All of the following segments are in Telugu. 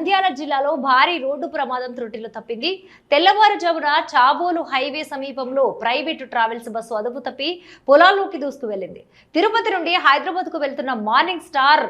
నంద్యాల జిల్లాలో భారీ రోడ్డు ప్రమాదం త్రుటిలో తప్పింది. తెల్లవారుజామున చాబోలు హైవే సమీపంలో ప్రైవేటు ట్రావెల్స్ బస్సు అదుపు తప్పి పొలాల్లోకి దూసుకు వెళ్లింది. తిరుపతి నుండి హైదరాబాద్ కు వెళ్తున్న morning star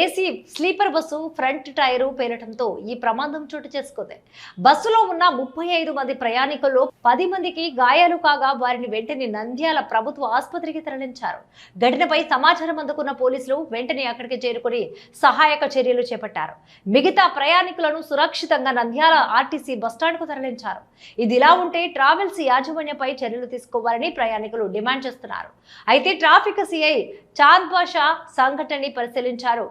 AC sleeper bus front tyre పేలటంతో ఈ ప్రమాదం చోటు చేసుకుంది. బస్సులో ఉన్న 35 మంది ప్రయాణికుల్లో 10 మందికి గాయాలు కాగా వారిని వెంటనే నంద్యాల ప్రభుత్వ ఆసుపత్రికి తరలించారు. ఘటనపై సమాచారం అందుకున్న పోలీసులు వెంటనే అక్కడికి చేరుకుని సహాయక చర్యలు చేపట్టారు. మిగతా ప్రయాణికులను సురక్షితంగా నంద్యాల ఆర్టీసీ బస్టాండ్కు తరలించారు. ఇదిలా ఉంటే ట్రావెల్స్ యాజమాన్యంపై చర్యలు తీసుకోవాలని ప్రయాణికులు డిమాండ్ చేస్తున్నారు. అయితే ట్రాఫిక్ సిఐ చాంద్ బాషా సంఘటనని పరిశీలించారు.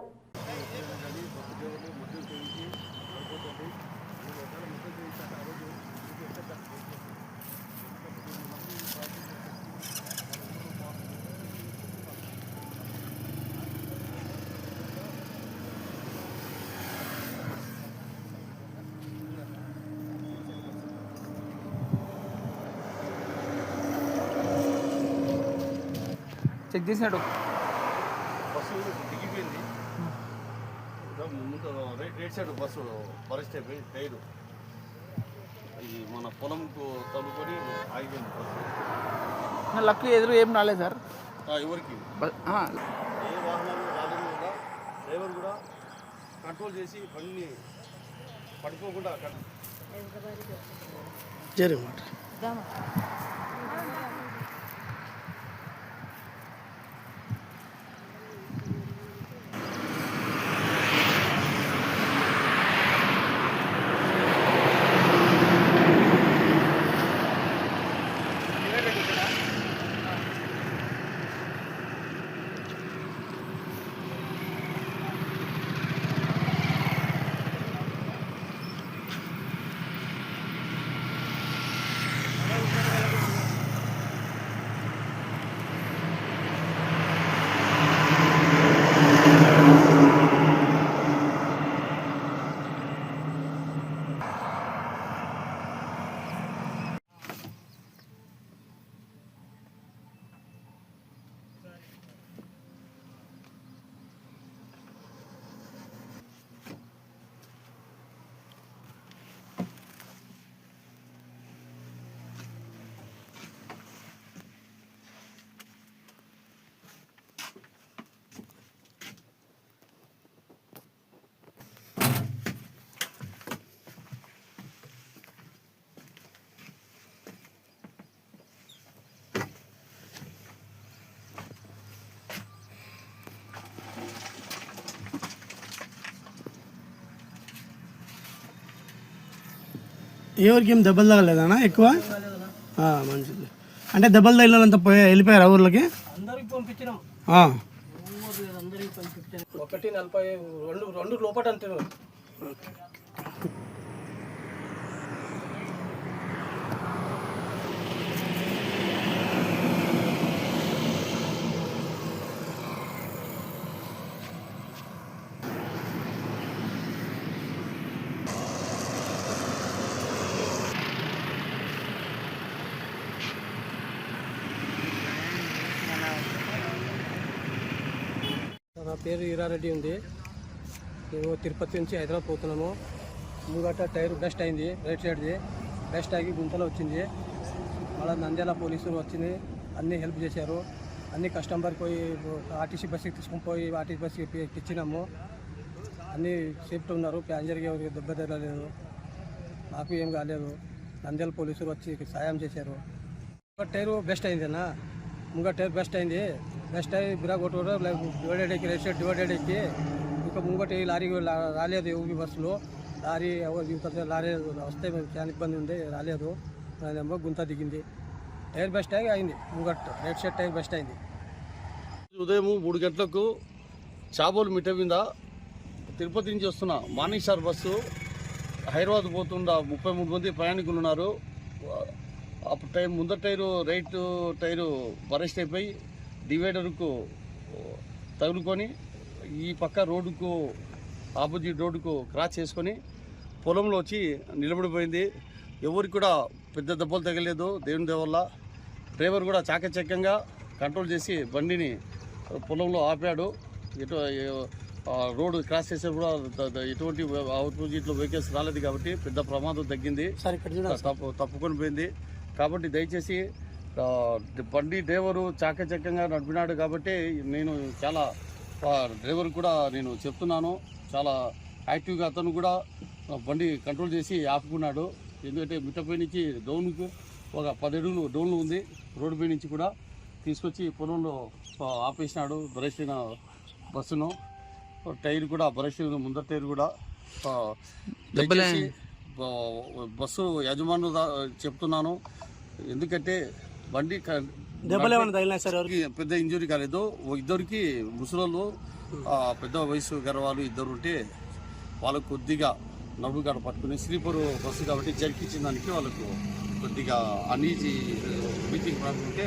చెక్ చేసినాడు బస్సు దిగిపోయింది. ముందు రైట్ సైడ్ బస్సు బరస్ట్ అయిపోయి టైరు ఈ మన పొలంకు తలుకొని ఆగిపోయింది బస్సు. లక్లీ ఎదురు ఏం రాలేదు సార్. ఎవరికి ఏ వాహనాలు రాలేదు కూడా డ్రైవర్ కూడా కంట్రోల్ చేసి బండిని పడిపోకుండా ఎవరికి ఏం దెబ్బలు తగలేదన్నా ఎక్కువ? మంచిది. అంటే దెబ్బలు తగిలినంత వెళ్ళిపోయారు ఊర్లకి? అందరికి పంపించినాం. 1:42 లోపల అంతే. నా పేరు ఈరారెడ్డి ఉంది. మేము తిరుపతి నుంచి హైదరాబాద్ పోతున్నాము. ముంగట టైర్ బెస్ట్ అయింది, రైట్ సైడ్ది బెస్ట్ ఆగి గుంతలో వచ్చింది. మళ్ళీ నంద్యాల పోలీసులు వచ్చింది, అన్నీ హెల్ప్ చేశారు. అన్ని కస్టమర్ పోయి ఆర్టీసీ బస్సుకి తీసుకొని పోయి ఆర్టీసీ బస్సుకి ఇచ్చినాము. అన్నీ సేఫ్టీ ఉన్నారు. ప్యాసింజర్కి ఎవరికి దెబ్బ తగలేదు, నాకు ఏం కాలేదు. నంద్యాల పోలీసులు వచ్చి సాయం చేశారు. టైరు బెస్ట్ అయింది అన్న, ముంగట టైర్ బెస్ట్ అయింది. బెస్ట్ అయ్యి బిరా కొట్టుకోవడం డివైడెడ్ ఎక్కి రైట్ సైడ్ డివైడెడ్ ఎక్కి ఇంకా ముంగటి లారీ రాలేదు. యూపీ బస్సులో లారీ లారీ వస్తే చాలా ఇబ్బంది ఉంది, రాలేదు. అదేమో గుంత దిగింది. టైర్ బెస్ట్ అయింది, ముంగట్ రైట్ సైడ్ టైర్ బెస్ట్ అయింది. ఉదయం 3 గంటలకు చాబోలు మిట్ట మీద తిరుపతి నుంచి వస్తున్న మార్నింగ్ స్టార్ బస్సు హైదరాబాద్ పోతున్న 33 మంది ప్రయాణికులు ఉన్నారు. అప్పుడు టైర్ ముందర టైరు రైట్ టైరు బరస్ట్ అయిపోయి డివైడర్కు తగులుకొని ఈ పక్క రోడ్డుకు ఆపోజిట్ రోడ్డుకు క్రాస్ చేసుకొని పొలంలో వచ్చి నిలబడిపోయింది. ఎవరికి కూడా పెద్ద దెబ్బలు తగలేదు దేవుని దయ వల్ల. డ్రైవర్ కూడా చాకచక్యంగా కంట్రోల్ చేసి బండిని పొలంలో ఆపాడు. రోడ్డు క్రాస్ చేసే కూడా ఎటువంటి ఆపోజిట్లో వెహికల్స్ రాలేదు కాబట్టి పెద్ద ప్రమాదం తగ్గింది, తప్పుకొని పోయింది. కాబట్టి దయచేసి బండి డ్రైవరు చాకచక్యంగా నడిపినాడు కాబట్టి నేను చాలా డ్రైవర్ కూడా నేను చెప్తున్నాను, చాలా యాక్టివ్గా అతను కూడా బండి కంట్రోల్ చేసి ఆపుకున్నాడు. ఎందుకంటే మిట్టపై నుంచి డౌన్కి ఒక 10 అడుగులు డౌన్లు ఉంది, రోడ్డుపై నుంచి కూడా తీసుకొచ్చి పొలంలో ఆపేసినాడు బరేసిన బస్సును. టైర్ కూడా బరేసిన ముందర టైర్ కూడా. దయచేసి బస్సు యజమానులు చెప్తున్నాను, ఎందుకంటే బండి పెద్ద ఇంజురీ కాలేదు. ఇద్దరికి ముసలోళ్ళు పెద్ద వయసు గర్వాలు ఇద్దరు ఉంటే వాళ్ళకు కొద్దిగా నడుగాడ పట్టుకుని స్లీపర్ బస్సు కాబట్టి జరిపించిన దానికి వాళ్ళకు కొద్దిగా అనీజీ బ్రీతింగ్ ప్రాబ్లం ఉంటే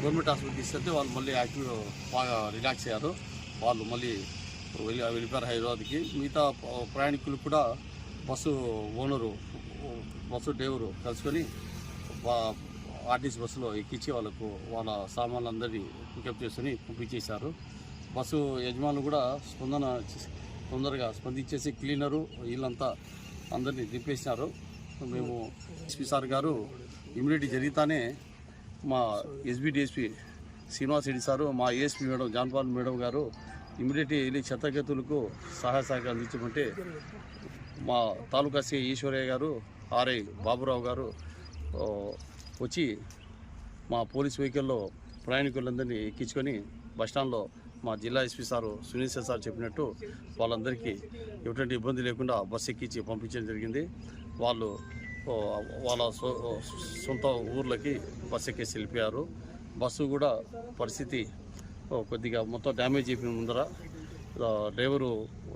గవర్నమెంట్ హాస్పిటల్ తీసుకెళ్తే వాళ్ళు మళ్ళీ యాక్టివ్ బాగా రిలాక్స్ అయ్యారు. వాళ్ళు మళ్ళీ వెళ్ళిపోయారు హైదరాబాద్కి. మిగతా ప్రయాణికులు కూడా బస్సు ఓనరు బస్సు డ్రైవరు కలుసుకొని ఆర్టీసీ బస్సులో ఎక్కించి వాళ్ళకు వాళ్ళ సామాన్లందరినీ పికప్ చేసుకుని పంపించేశారు. బస్సు యజమానులు కూడా తొందరగా స్పందించేసి క్లీనరు వీళ్ళంతా అందరినీ దింపేసినారు. మేము ఎస్పీ సార్ గారు ఇమ్మీడియట్ జరిగితేనే మా SB DSP Srinivas Reddy sir, మా ఏఎస్పీ మేడం జాన్పాల్ మేడం గారు ఇమ్మీడియట్ వెళ్ళి చెత్తగతులకు సహాయ సహకారం అందించమంటే మా తాలూకా సి ఈశ్వరయ్య గారు, ఆర్ఐ బాబురావు గారు వచ్చి మా పోలీస్ వెహికల్లో ప్రయాణికులందరినీ ఎక్కించుకొని బస్టాండ్లో మా జిల్లా ఎస్పీ సారు సునీల్ సార్ చెప్పినట్టు వాళ్ళందరికీ ఎటువంటి ఇబ్బంది లేకుండా బస్సు ఎక్కించి పంపించడం జరిగింది. వాళ్ళు వాళ్ళ సొంత ఊర్లకి బస్సు ఎక్కేసి వెళ్ళిపోయారు. బస్సు కూడా పరిస్థితి కొద్దిగా మొత్తం డ్యామేజ్ అయిపోయిన ముందర డ్రైవరు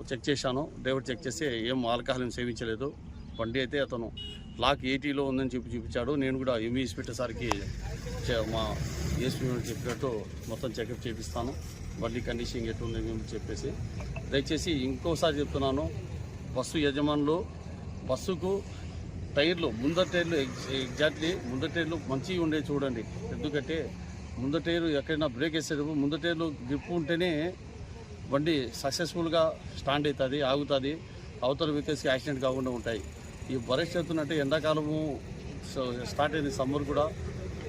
చెక్ చేశాను. డ్రైవర్ చెక్ చేస్తే ఏం ఆల్కహాల్ సేవించలేదు. బండి అయితే అతను లాక్ 80లో ఉందని చూపించాడు. నేను కూడా ఎంఈ ఇన్స్పెక్టర్ సార్కి మా ఏఎస్పీ చెప్పినట్టు మొత్తం చెకప్ చేపిస్తాను, బండి కండిషన్ ఎట్లుందని చెప్పేసి. దయచేసి ఇంకోసారి చెప్తున్నాను, బస్సు యజమానులు బస్సుకు టైర్లు ముందర టైర్లు ఎగ్జాక్ట్లీ ముందర టైర్లు మంచిగా ఉండే చూడండి. ఎందుకంటే ముందర టైరు ఎక్కడైనా బ్రేక్ వేసేటప్పుడు ముందర టైర్లు గ్రిప్ ఉంటేనే బండి సక్సెస్ఫుల్గా స్టాండ్ అవుతుంది, ఆగుతుంది, అవతల వెహికల్స్కి యాక్సిడెంట్ కాకుండా ఉంటాయి. ఈ బరెస్ట్ అవుతున్నట్టే ఎండాకాలము స్టార్ట్ అయింది, సమ్మర్ కూడా.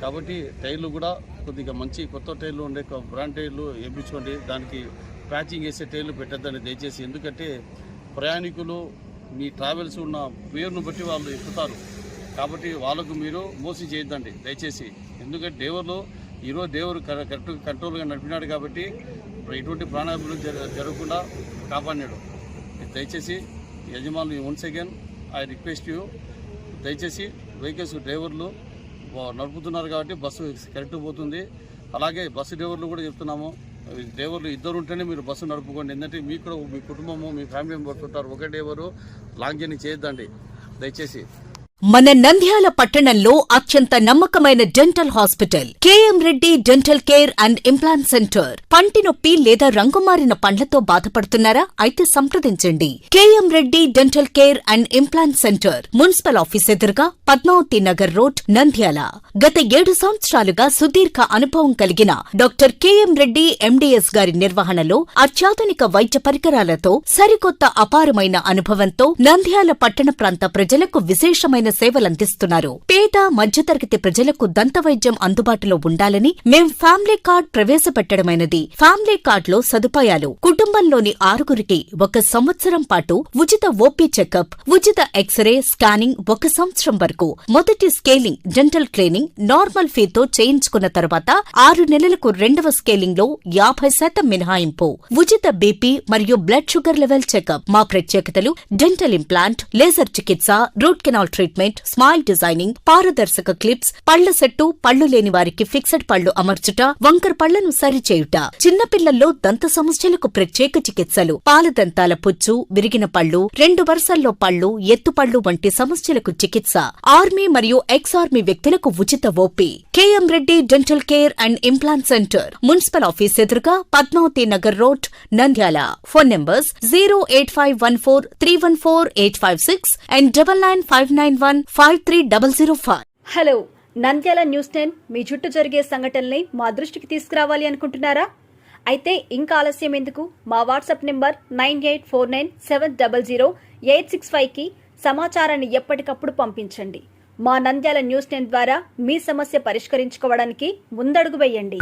కాబట్టి టైర్లు కూడా కొద్దిగా మంచి కొత్త టైర్లు ఉండే బ్రాండ్ టైర్లు వేయించుకోండి. దానికి ప్యాచింగ్ వేసే టైర్లు పెట్టద్దని దయచేసి. ఎందుకంటే ప్రయాణికులు మీ ట్రావెల్స్ ఉన్న పేరును బట్టి వాళ్ళు ఎక్కుతారు, కాబట్టి వాళ్ళకు మీరు మోసం చేయొద్దండి దయచేసి. ఎందుకంటే డ్రైవర్లు ఈరోజు డ్రైవర్ కరెక్ట్ కంట్రోల్గా నడిపినాడు కాబట్టి ఎటువంటి ప్రాణాలు జరగకుండా కాపాడినాడు. దయచేసి యజమానులు once again I request you, దయచేసి వెహికల్స్ డ్రైవర్లు నడుపుతున్నారు కాబట్టి బస్సు కరెక్ట్ పోతుంది. అలాగే బస్సు డ్రైవర్లు కూడా చెప్తున్నాము, డ్రైవర్లు ఇద్దరు ఉంటేనే మీరు బస్సు నడుపుకోండి. ఎందుకంటే మీకు కూడా మీ కుటుంబము మీ ఫ్యామిలీ మెంబర్స్ ఉంటారు, ఒక డ్రైవరు లాంగ్ జర్నీ చేయొద్దండి దయచేసి. మన నంద్యాల పట్టణంలో అత్యంత నమ్మకమైన dental hospital KM Reddy dental care and implant centre. పంటి నొప్పి లేదా రంగుమారిన పండ్లతో బాధపడుతున్నారా? అయితే సంప్రదించండి. KM Reddy dental care and implant centre, municipal office ఎదురుగా, పద్మావతి నగర్ రోడ్, నంద్యాల. గత 7 సంవత్సరాలుగా సుదీర్ఘ అనుభవం కలిగిన డాక్టర్ కేఎం రెడ్డి ఎండిఎస్ గారి నిర్వహణలో అత్యాధునిక వైద్య పరికరాలతో సరికొత్త అపారమైన అనుభవంతో నంద్యాల పట్టణ ప్రాంత ప్రజలకు విశేషమైన సేవలందిస్తున్నారు. పేద మధ్యతరగతి ప్రజలకు దంత వైద్యం అందుబాటులో ఉండాలని మేం ఫ్యామిలీ కార్డ్ ప్రవేశపెట్టడమైనది. ఫ్యామిలీ కార్డ్ లో సదుపాయాలు: కుటుంబంలోని 6గురికి 1 సంవత్సరం పాటు ఉచిత ఓపీ చెకప్, ఉచిత ఎక్స్రే స్కానింగ్ 1 సంవత్సరం వరకు, మొదటి స్కేలింగ్ డెంటల్ క్లీనింగ్ నార్మల్ ఫీతో చేయించుకున్న తర్వాత 6 నెలలకు 2వ స్కేలింగ్ లో 50% మినహాయింపు, ఉచిత బీపీ మరియు బ్లడ్ షుగర్ లెవెల్ చెకప్. మా ప్రత్యేకతలు: డెంటల్ ఇంప్లాంట్, లేజర్ చికిత్స, root canal treatment, smile designing, పారదర్శక క్లిప్స్, పళ్ల సెట్టు, పళ్లు లేని వారికి ఫిక్స్డ్ పళ్లు అమర్చుట, వంకర పళ్లను సరిచేయుట, చిన్నపిల్లల్లో దంత సమస్యలకు ప్రత్యేక చికిత్సలు, పాలదంతాల పుచ్చు, విరిగిన పళ్లు, 2 వరుసల్లో పళ్లు, ఎత్తుపళ్లు వంటి సమస్యలకు చికిత్స, ఆర్మీ మరియు ఎక్స్ ఆర్మీ వ్యక్తులకు ఉచిత OP. KM Reddy dental care and implant centre, municipal office ఎదురుగా, Padmavati Nagar road, Nandyal. Phone numbers 08514314856 and 9959153005. Hello, Nandyal news 10 మీ చుట్టూ జరిగే సంఘటనల్ని మా దృష్టికి తీసుకురావాలి అనుకుంటున్నారా? అయితే ఇంకా ఆలస్యం ఎందుకు? మా వాట్సాప్ నెంబర్ 9849700865కి సమాచారాన్ని ఎప్పటికప్పుడు పంపించండి. మా నంద్యాల న్యూస్ 10 ద్వారా మీ సమస్య పరిష్కరించుకోవడానికి ముందడుగు వేయండి.